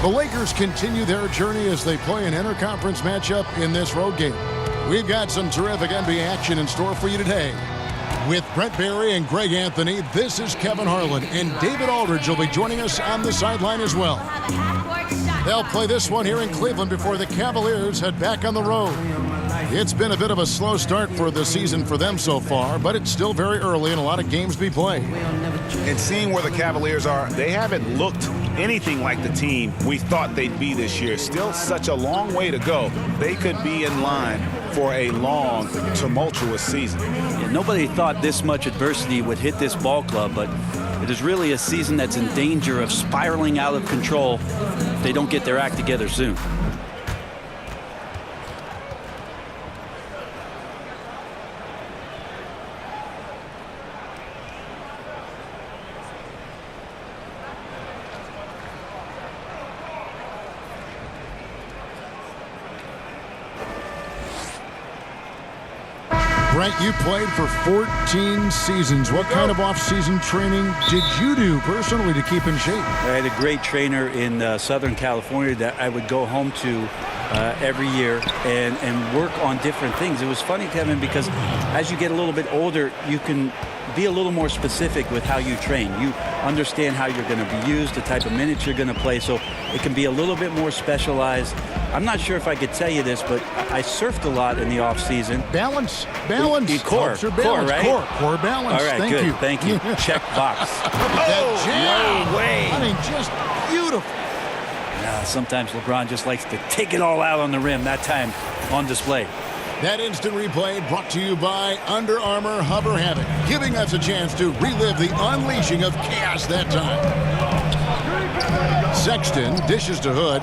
The Lakers continue their journey as they play an interconference matchup in this road game. We've got some terrific NBA action in store for you today. With Brent Barry and Greg Anthony, this is Kevin Harlan, and David Aldridge will be joining us on the sideline as well. They'll play this one here in Cleveland before the Cavaliers head back on the road. It's been a bit of a slow start for the season for them so far, but it's still very early and a lot of games to be played. And seeing where the Cavaliers are, they haven't looked anything like the team we thought they'd be this year. Still such a long way to go. They could be in line for a long, tumultuous season. Yeah, nobody thought this much adversity would hit this ball club, but it is really a season that's in danger of spiraling out of control if they don't get their act together soon. Brent, you played for 14 seasons. What kind of off-season training did you do personally to keep in shape? I had a great trainer in Southern California that I would go home to every year and work on different things. It was funny, Kevin, because as you get a little bit older, you can be a little more specific with how you train. You understand how you're going to be used, the type of minutes you're going to play, so it can be a little bit more specialized. I'm not sure if I could tell you this, but I surfed a lot in the off season. Balance. Core, right? Core balance. All right, good. Thank you. Check box. No way. I mean, just beautiful. Sometimes LeBron just likes to take it all out on the rim. That time on display. That instant replay brought to you by Under Armour Hover Havoc, giving us a chance to relive the unleashing of chaos that time. Sexton dishes to Hood.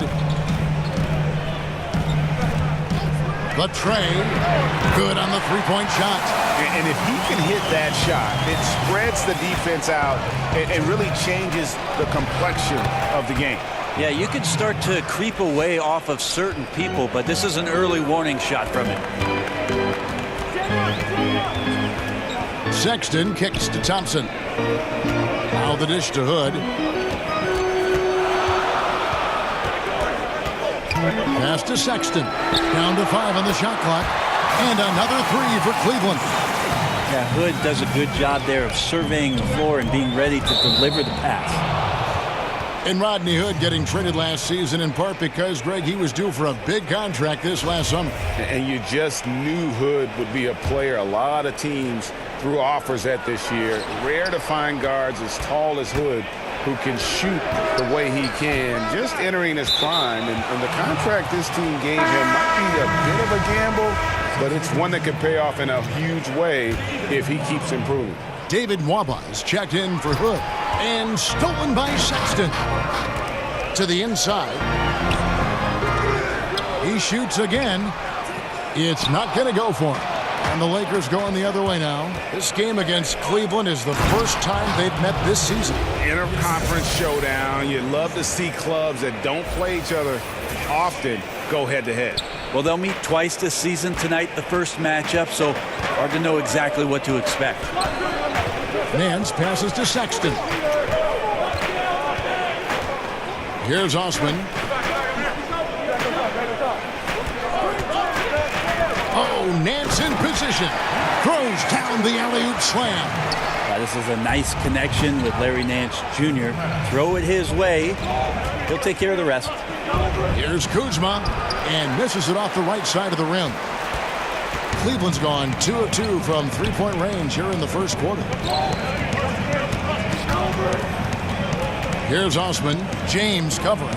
Latrey, good on the three-point shot. And if he can hit that shot, it spreads the defense out and really changes the complexion of the game. Yeah, you can start to creep away off of certain people, but this is an early warning shot from him. Sexton kicks to Thompson. Now the dish to Hood. Pass to Sexton. Down to 5 on the shot clock. And another 3 for Cleveland. Yeah, Hood does a good job there of surveying the floor and being ready to deliver the pass. And Rodney Hood getting traded last season in part because, Greg, he was due for a big contract this last summer. And you just knew Hood would be a player a lot of teams threw offers at this year. Rare to find guards as tall as Hood who can shoot the way he can, just entering his prime. And the contract this team gave him might be a bit of a gamble, but it's one that could pay off in a huge way if he keeps improving. David Wabas checked in for Hood and stolen by Sexton. To the inside. He shoots again. It's not going to go for him. And the Lakers going the other way now. This game against Cleveland is the first time they've met this season. Interconference showdown. You'd love to see clubs that don't play each other often go head-to-head. Well, they'll meet twice this season tonight, the first matchup, so hard to know exactly what to expect. Nance passes to Sexton. Here's Osman. Oh, Nance in position. Throws down the alley-oop slam. This is a nice connection with Larry Nance Jr. Throw it his way. He'll take care of the rest. Here's Kuzma, and misses it off the right side of the rim. Cleveland's gone 2 of 2 from three-point range here in the first quarter. Here's Osman. James covering.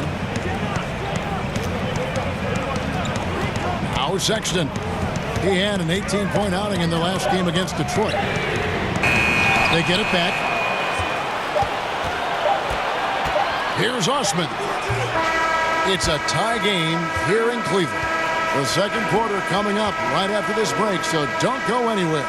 Now Sexton. He had an 18-point outing in the last game against Detroit. They get it back. Here's Osman. It's a tie game here in Cleveland. The second quarter coming up right after this break, so don't go anywhere.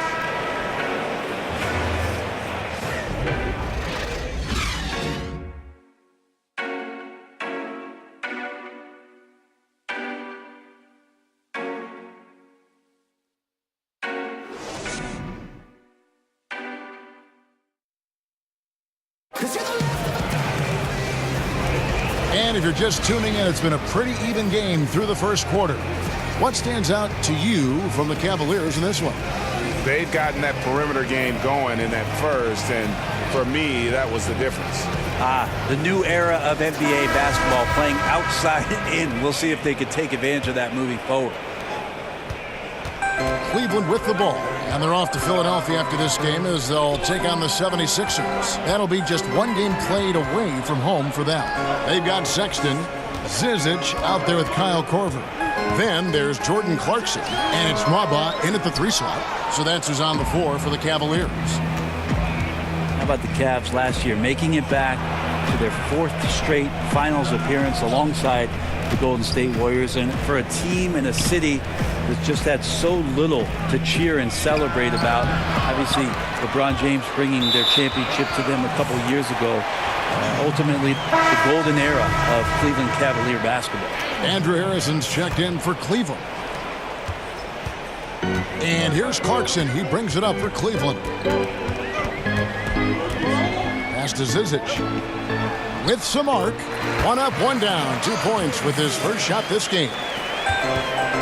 And if you're just tuning in, it's been a pretty even game through the first quarter. What stands out to you from the Cavaliers in this one? They've gotten that perimeter game going in that first, and for me, that was the difference. The new era of NBA basketball, playing outside in. We'll see if they can take advantage of that moving forward. Cleveland with the ball, and they're off to Philadelphia after this game as they'll take on the 76ers. That'll be just one game played away from home for them. They've got Sexton, Zizic out there with Kyle Korver. Then there's Jordan Clarkson, and it's Nwaba in at the 3 slot. So that's who's on the floor for the Cavaliers. How about the Cavs last year, making it back to their 4th straight finals appearance alongside the Golden State Warriors, and for a team in a city that's just had so little to cheer and celebrate about. Obviously, LeBron James bringing their championship to them a couple years ago. Ultimately, the golden era of Cleveland Cavalier basketball. Andrew Harrison's checked in for Cleveland. And here's Clarkson. He brings it up for Cleveland. Pass to Zizic. With some arc. 1 up, 1 down. 2 points with his first shot this game.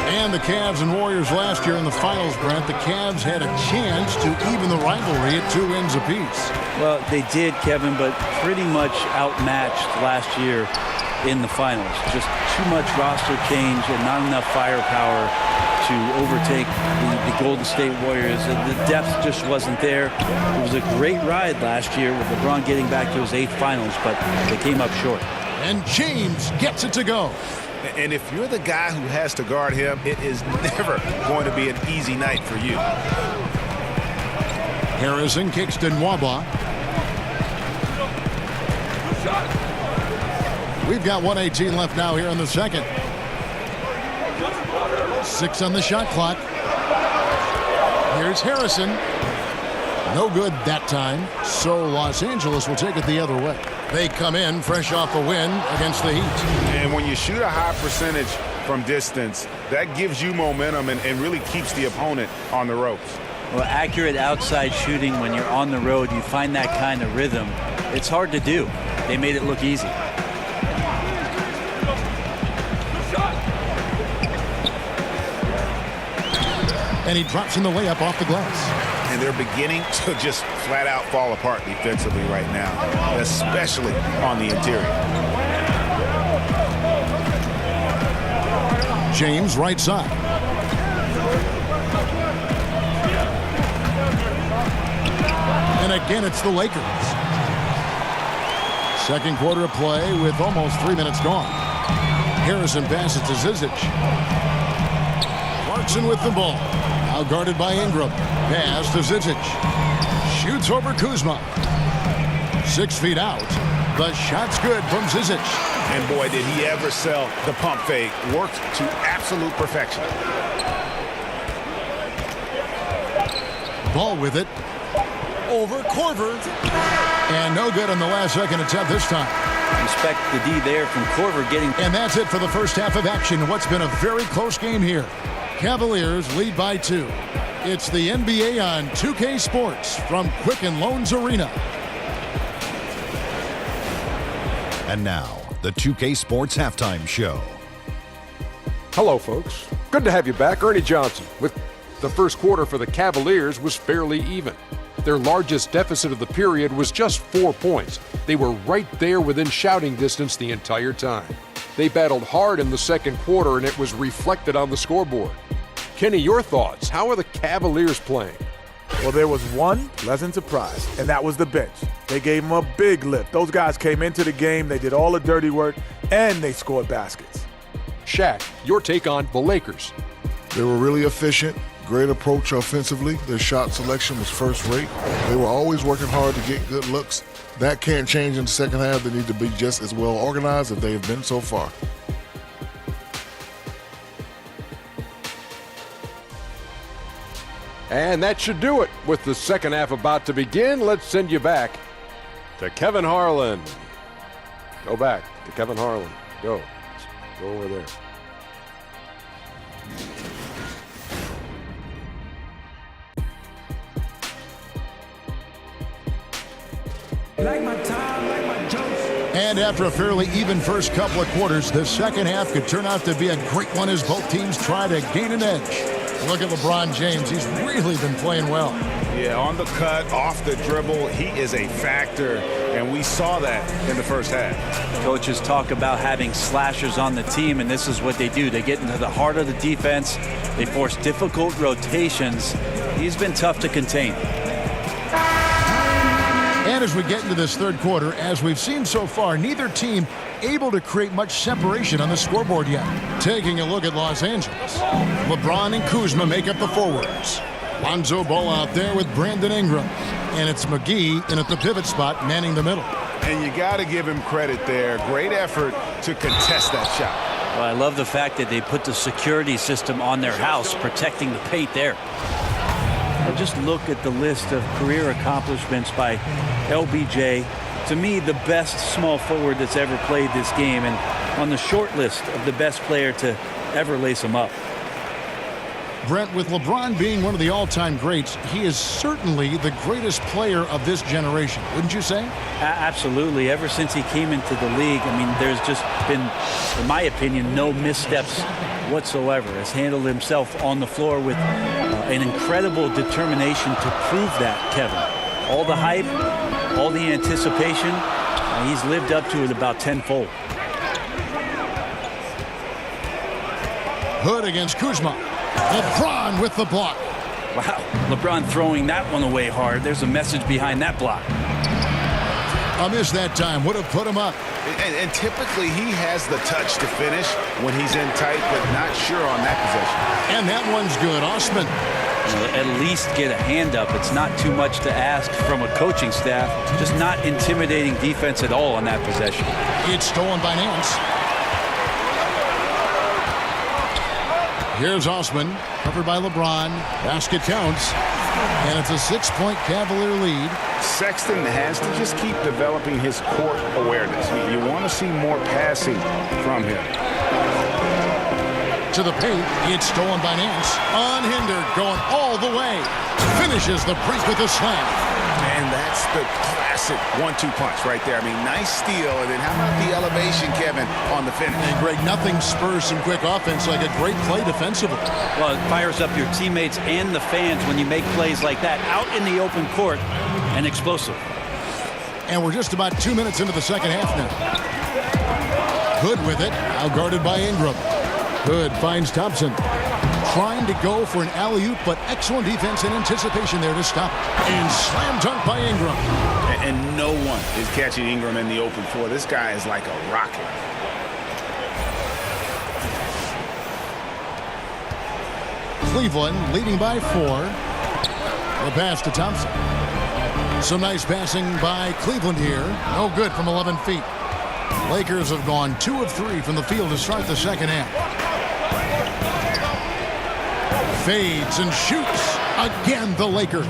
And the Cavs and Warriors last year in the finals, Brent, the Cavs had a chance to even the rivalry at 2 wins apiece. Well, they did, Kevin, but pretty much outmatched last year in the finals. Just too much roster change and not enough firepower to overtake the Golden State Warriors. The depth just wasn't there. It was a great ride last year with LeBron getting back to his 8th finals, but they came up short. And James gets it to go. And if you're the guy who has to guard him, it is never going to be an easy night for you. Harrison kicks to Nwaba. We've got 1:18 left now here in the second. 6 on the shot clock. Here's Harrison. No good that time. So Los Angeles will take it the other way. They come in fresh off a win against the Heat. And when you shoot a high percentage from distance, that gives you momentum and really keeps the opponent on the ropes. Well, accurate outside shooting when you're on the road, you find that kind of rhythm. It's hard to do. They made it look easy. And he drops in the layup off the glass. And they're beginning to just flat out fall apart defensively right now, especially on the interior. James right side. And again, it's the Lakers. Second quarter of play with almost 3 minutes gone. Harrison passes to Zizic. Clarkson with the ball. Now guarded by Ingram. Pass to Zizic. Shoots over Kuzma. 6 feet out. The shot's good from Zizic. And boy, did he ever sell the pump fake. Worked to absolute perfection. Ball with it. Over Korver. And no good on the last second attempt this time. Respect the D there from Korver getting. And that's it for the first half of action. What's been a very close game here. Cavaliers lead by 2. It's the NBA on 2K Sports from Quicken Loans Arena. And now, the 2K Sports Halftime Show. Hello, folks. Good to have you back. Ernie Johnson. With the first quarter for the Cavaliers was fairly even. Their largest deficit of the period was just 4 points. They were right there within shouting distance the entire time. They battled hard in the second quarter, and it was reflected on the scoreboard. Kenny, your thoughts? How are the Cavaliers playing? Well, there was one pleasant surprise, and that was the bench. They gave them a big lift. Those guys came into the game, they did all the dirty work, and they scored baskets. Shaq, your take on the Lakers. They were really efficient, great approach offensively. Their shot selection was first rate. They were always working hard to get good looks. That can't change in the second half. They need to be just as well organized as they have been so far. And that should do it. With the second half about to begin, let's send you back to Kevin Harlan. Go back to Kevin Harlan. Go. Go over there. Like my time, like my jokes. And after a fairly even first couple of quarters, the second half could turn out to be a great one as both teams try to gain an edge. Look at LeBron James. He's really been playing well. Yeah, on the cut, off the dribble, he is a factor, and we saw that in the first half. Coaches talk about having slashers on the team, and this is what they do. They get into the heart of the defense. They force difficult rotations. He's been tough to contain. And as we get into this third quarter, as we've seen so far, neither team able to create much separation on the scoreboard yet. Taking a look at Los Angeles, LeBron and Kuzma make up the forwards. Lonzo Ball out there with Brandon Ingram. And it's McGee in at the pivot spot, manning the middle. And you got to give him credit there. Great effort to contest that shot. Well, I love the fact that they put the security system on their house, protecting the paint there. Now just look at the list of career accomplishments by LBJ. To me, the best small forward that's ever played this game, and on the short list of the best player to ever lace him up. Brent, with LeBron being one of the all-time greats, he is certainly the greatest player of this generation, wouldn't you say? Absolutely. Ever since he came into the league, I mean, there's just been, in my opinion, no missteps whatsoever. Has handled himself on the floor with an incredible determination to prove that, Kevin. All the hype, all the anticipation, he's lived up to it about tenfold. Hood against Kuzma. LeBron with the block. Wow, LeBron throwing that one away hard. There's a message behind that block. A miss that time would have put him up. And typically he has the touch to finish when he's in tight, but not sure on that possession. And that one's good. Osman. At least get a hand up. It's not too much to ask from a coaching staff. Just not intimidating defense at all on that possession. It's stolen by Nance. Here's Osman, covered by LeBron. Basket counts. And it's a 6-point Cavalier lead. Sexton has to just keep developing his court awareness. You want to see more passing from him. To the paint, it's stolen by Nance. Unhindered, going all the way. Finishes the break with a slam. And that's the classic 1-2 punch right there. I mean, nice steal. And then how about the elevation, Kevin, on the finish? And Greg, nothing spurs some quick offense like a great play defensively. Well, it fires up your teammates and the fans when you make plays like that out in the open court and explosive. And we're just about 2 minutes into the second half now. Hood with it, now guarded by Ingram. Hood finds Thompson. Trying to go for an alley-oop, but excellent defense and anticipation there to stop it. And slam dunk by Ingram. And no one is catching Ingram in the open floor. This guy is like a rocket. Cleveland leading by 4. The pass to Thompson. Some nice passing by Cleveland here. No good from 11 feet. Lakers have gone 2 of 3 from the field to start the second half. Fades and shoots. Again, the Lakers.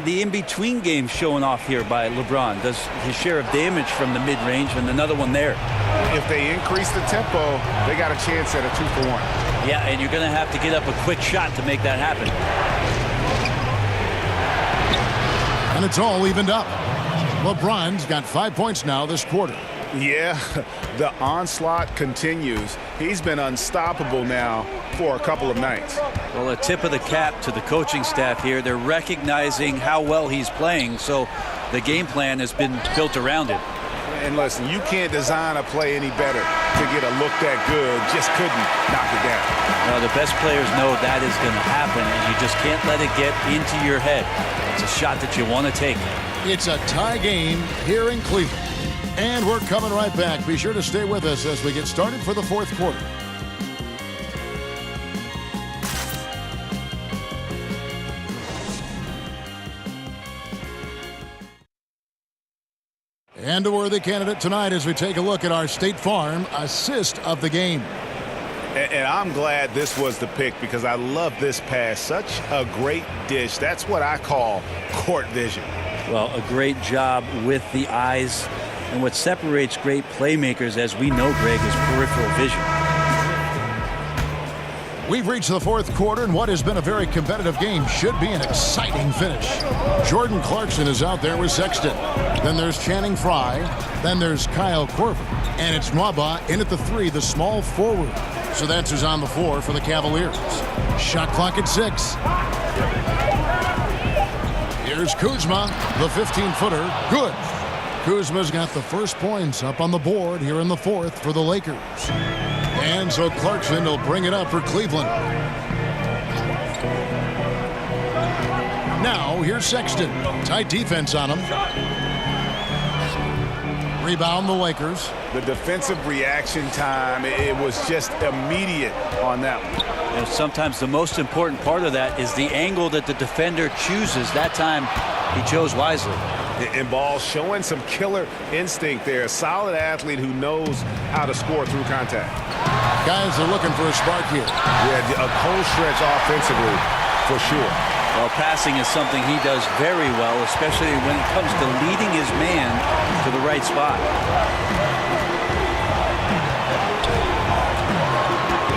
The in-between game showing off here by LeBron. Does his share of damage from the mid-range and another one there. If they increase the tempo, they got a chance at a 2-for-1. Yeah, and you're going to have to get up a quick shot to make that happen. And it's all evened up. LeBron's got 5 points now this quarter. Yeah, the onslaught continues. He's been unstoppable now for a couple of nights. Well, a tip of the cap to the coaching staff here. They're recognizing how well he's playing, so the game plan has been built around it. And listen, you can't design a play any better to get a look that good. Just couldn't knock it down. Well, the best players know that is going to happen, and you just can't let it get into your head. It's a shot that you want to take. It's a tie game here in Cleveland. And we're coming right back. Be sure to stay with us as we get started for the fourth quarter. And a worthy candidate tonight as we take a look at our State Farm assist of the game. And I'm glad this was the pick because I love this pass. Such a great dish. That's what I call court vision. Well, a great job with the eyes. And what separates great playmakers, as we know, Greg, is peripheral vision. We've reached the fourth quarter, and what has been a very competitive game should be an exciting finish. Jordan Clarkson is out there with Sexton. Then there's Channing Frye. Then there's Kyle Korver. And it's Nwaba in at the 3, the small forward. So that's who's on the floor for the Cavaliers. Shot clock at 6. Here's Kuzma, the 15-footer. Good. Kuzma's got the first points up on the board here in the fourth for the Lakers. And so Clarkson will bring it up for Cleveland. Now, here's Sexton. Tight defense on him. Rebound the Lakers. The defensive reaction time, it was just immediate on that one. And sometimes the most important part of that is the angle that the defender chooses. That time, he chose wisely. And Ball showing some killer instinct there. A solid athlete who knows how to score through contact. Guys are looking for a spark here. Yeah, a cold stretch offensively, for sure. Well, passing is something he does very well, especially when it comes to leading his man to the right spot.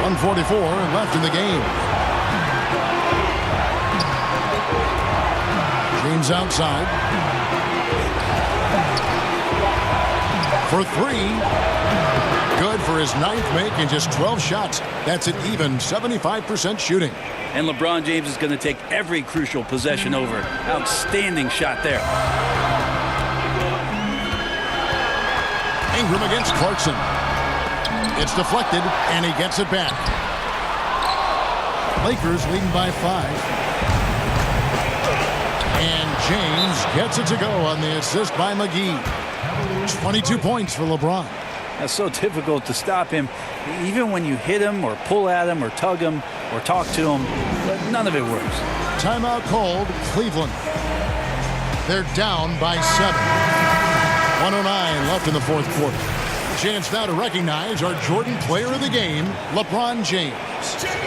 1:44 left in the game. James outside. For 3. Good for his 9th make in just 12 shots. That's an even 75% shooting. And LeBron James is going to take every crucial possession over. Outstanding shot there. Ingram against Clarkson. It's deflected, and he gets it back. Lakers leading by 5. And James gets it to go on the assist by McGee. 22 points for LeBron. That's so difficult to stop him. Even when you hit him or pull at him or tug him or talk to him, but none of it works. Timeout called, Cleveland. They're down by 7. 1:09 left in the fourth quarter. Chance now to recognize our Jordan player of the game, LeBron James.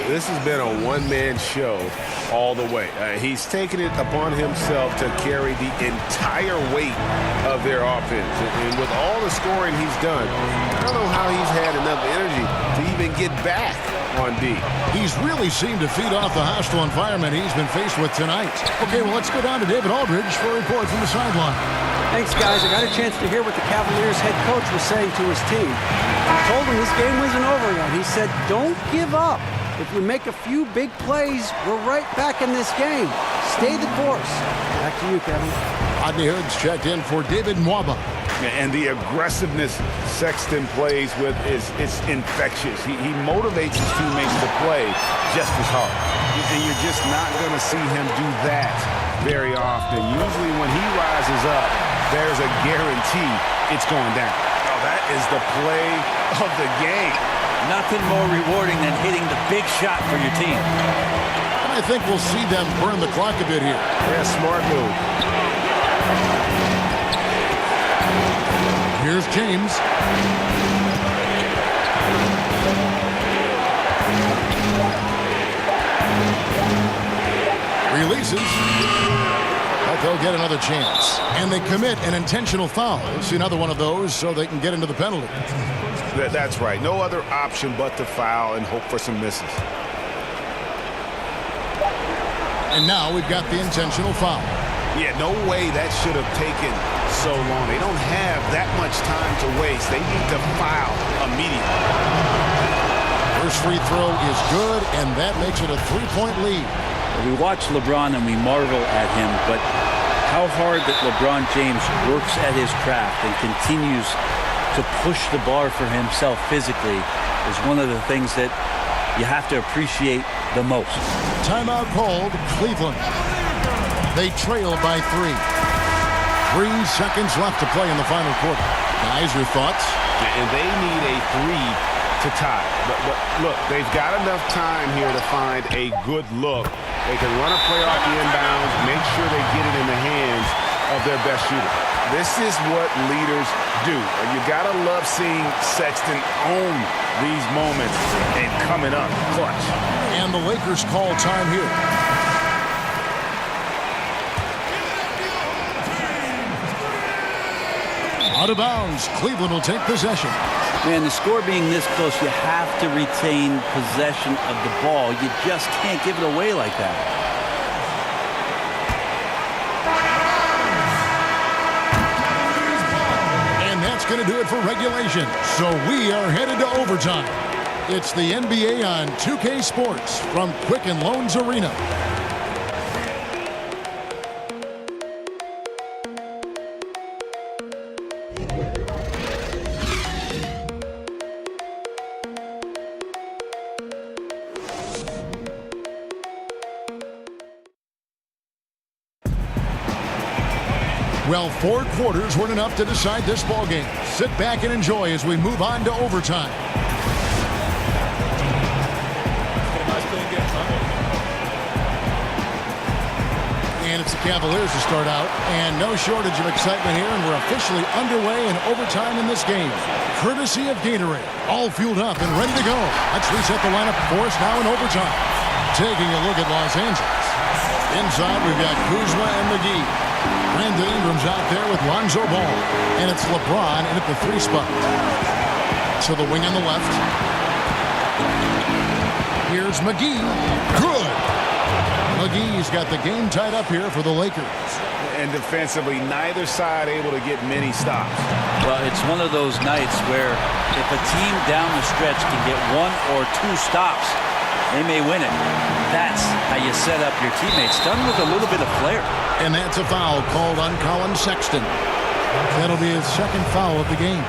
This has been a one-man show all the way. He's taken it upon himself to carry the entire weight of their offense. And with all the scoring he's done, I don't know how he's had enough energy to even get back on D. He's really seemed to feed off the hostile environment he's been faced with tonight. Okay, well, let's go down to David Aldridge for a report from the sideline. Thanks, guys. I got a chance to hear what the Cavaliers head coach was saying to his team. He told them this game wasn't over yet. He said, don't give up. If you make a few big plays, we're right back in this game. Stay the course. Back to you, Kevin. Rodney Hood's checked in for David Nwaba. And the aggressiveness Sexton plays with is infectious. He motivates his teammates to play just as hard. And you're just not going to see him do that very often. Usually when he rises up, there's a guarantee it's going down. Now, that is the play of the game. Nothing more rewarding than hitting the big shot for your team. And I think we'll see them burn the clock a bit here. Yeah, smart move. Here's James. Releases. But they'll get another chance. And they commit an intentional foul. See another one of those so they can get into the penalty. That's right. No other option but to foul and hope for some misses. And now we've got the intentional foul. Yeah, no way that should have taken so long. They don't have that much time to waste. They need to foul immediately. First free throw is good, and that makes it a 3-point lead. We watch LeBron and we marvel at him, but how hard that LeBron James works at his craft and continues to push the bar for himself physically is one of the things that you have to appreciate the most. Timeout called, Cleveland. They trail by 3. 3 seconds left to play in the final quarter. Guys, your thoughts? And they need a 3 to tie. But look, they've got enough time here to find a good look. They can run a play off the inbounds, make sure they get it in the hands of their best shooter. This is what leaders do. You gotta love seeing Sexton own these moments and coming up clutch. And the Lakers call time here. Out of bounds. Cleveland will take possession. Man, the score being this close, you have to retain possession of the ball. You just can't give it away like that. And that's going to do it for regulation. So we are headed to overtime. It's the NBA on 2K Sports from Quicken Loans Arena. Well, 4 quarters weren't enough to decide this ballgame. Sit back and enjoy as we move on to overtime. And it's the Cavaliers to start out, and no shortage of excitement here, and we're officially underway in overtime in this game. Courtesy of Gatorade, all fueled up and ready to go. Let's reset the lineup for us now in overtime. Taking a look at Los Angeles. Inside, we've got Kuzma and McGee. Brandon Ingram's out there with Lonzo Ball. And it's LeBron in at the 3 spot. To the wing on the left. Here's McGee. Good. McGee's got the game tied up here for the Lakers. And defensively, neither side able to get many stops. Well, it's one of those nights where if a team down the stretch can get 1 or 2 stops, they may win it. That's how you set up your teammates. Done with a little bit of flair. And that's a foul called on Colin Sexton. That'll be his 2nd foul of the game.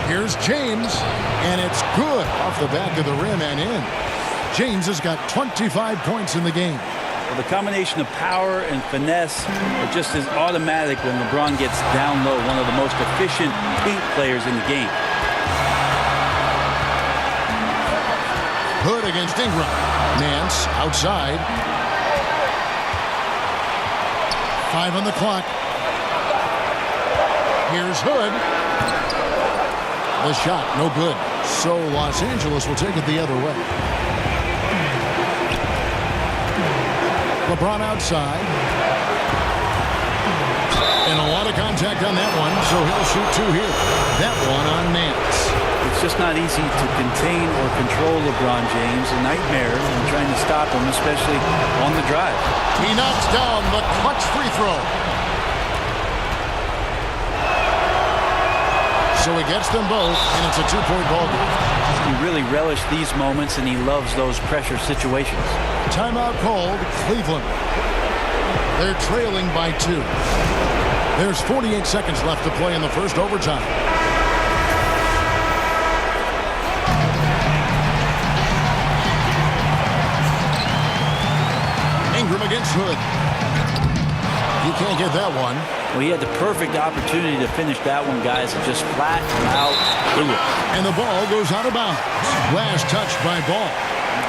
Here's James, and it's good off the back of the rim and in. James has got 25 points in the game. Well, the combination of power and finesse, it just is automatic when LeBron gets down low. One of the most efficient paint players in the game. Hood against Ingram. Nance outside. 5 on the clock. Here's Hood. The shot, no good. So Los Angeles will take it the other way. LeBron outside. And a lot of contact on that one, so he'll shoot 2 here. That one on Nance. It's just not easy to contain or control LeBron James. A nightmare in trying to stop him, especially on the drive. He knocks down the clutch free throw. So he gets them both, and it's a 2-point ball game. He really relished these moments, and he loves those pressure situations. Timeout called Cleveland. They're trailing by 2. There's 48 seconds left to play in the first overtime. Ingram against Hood. You can't get that one. Well, he had the perfect opportunity to finish that one, guys, and just flat out blew it. And the ball goes out of bounds. Last touch by Ball.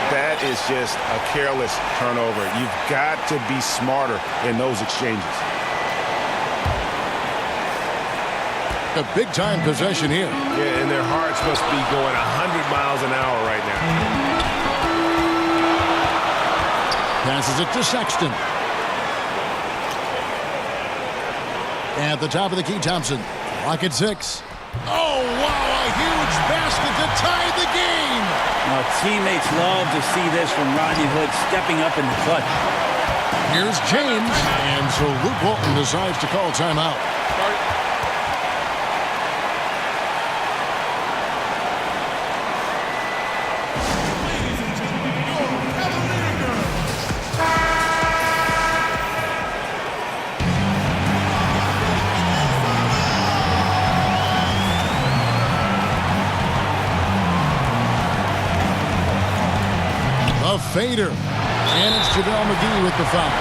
That is just a careless turnover. You've got to be smarter in those exchanges. A big-time possession here. Yeah, and their hearts must be going 100 miles an hour right now. Passes it to Sexton. At the top of the key, Thompson. Clock at 6. Oh, wow, a huge basket to tie the game. Now, teammates love to see this from Rodney Hood stepping up in the clutch. Here's James, and so Luke Walton decides to call timeout. Fader. And it's JaVale McGee with the foul.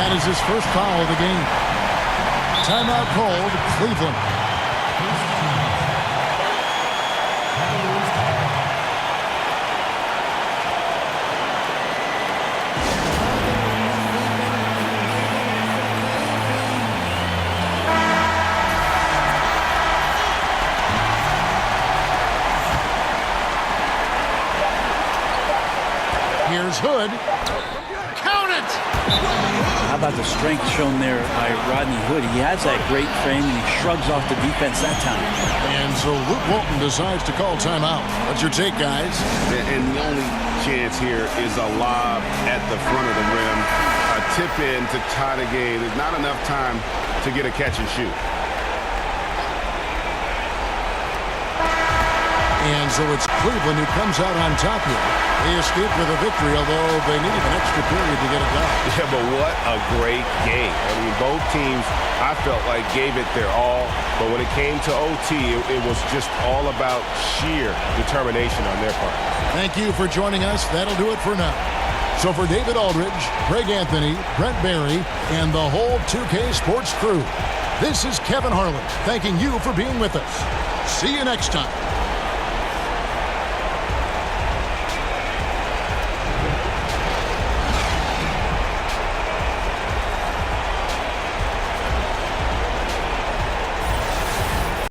That is his first foul of the game. Timeout called Cleveland. Here's Hood. Count it! How about the strength shown there by Rodney Hood? He has that great frame, and he shrugs off the defense that time. And so Luke Walton decides to call timeout. What's your take, guys? And the only chance here is a lob at the front of the rim. A tip in to tie the game. There's not enough time to get a catch and shoot. And so it's Cleveland who comes out on top here. They escaped with a victory, although they needed an extra period to get it done. Yeah, but what a great game. I mean, both teams, I felt like, gave it their all. But when it came to OT, it was just all about sheer determination on their part. Thank you for joining us. That'll do it for now. So for David Aldridge, Greg Anthony, Brent Barry, and the whole 2K Sports crew, this is Kevin Harlan thanking you for being with us. See you next time.